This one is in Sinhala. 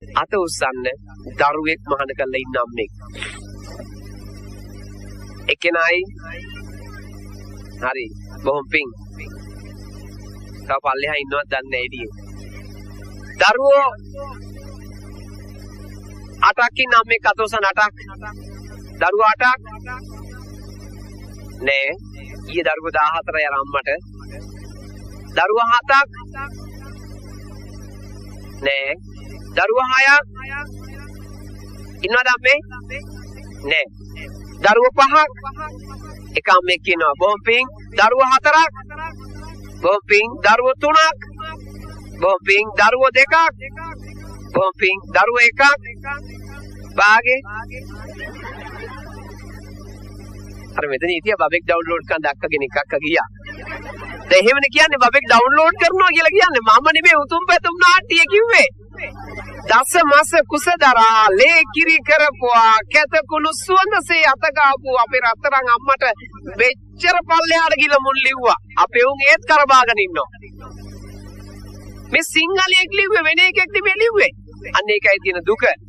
අත උස්සන්න දරුවෙක් මහාන කරලා ඉන්න අම්මෙක්. එක්කෙනයි හරි බොහොම පිං. තව පල්ලෙහා ඉන්නවත් දන්නේ නැහැ එළියේ. දරුවෝ 8ක් ඉන්න අම්මෙක් අත උස්සන 8ක්. දරුවෝ 8ක් නෑ. ඊයේ දරුවෝ 14යි අර අම්මට. දරුවෝ 7ක් නෑ. දරුවෝ 6ක් ඉන්නවද අම්මේ? නෑ. දරුවෝ 5ක් එක අම්මෙක් කියනවා බොහොම පිං. දරුවෝ 4ක් බොහොම පිං. දරුවෝ 3ක් බොහොම පිං. දරුවෝ 2ක් බොහොම පිං. දරුවෝ 1ක් භාගේ. අර මෙතන හිටිය බබෙක් ඩවුන්ලෝඩ් කරන් දැක්කගෙන එකක් ගියා. දැන් එහෙමනේ කියන්නේ බබෙක් ඩවුන්ලෝඩ් කරනවා කියලා කියන්නේ මම නෙමෙයි උතුම් පැතුම් නාට්‍ය කිව්වේ. දස මාස කුසදරා ලේ කිරි කරපුවා කැත කුණු සුවඳසේ අත ගාපු අපේ රත්තරන් අම්මට මෙච්චර පල්ලෙහාට ගිහලා මුන් ලිව්වා. අපේ උන් ඒත් කරබාගෙන ඉන්නවා. මේ සිංහලයේ ලිව්වේ වෙන එකෙක් නෙමෙයි ලිව්වේ. අන්න ඒකයි තියෙන දුක.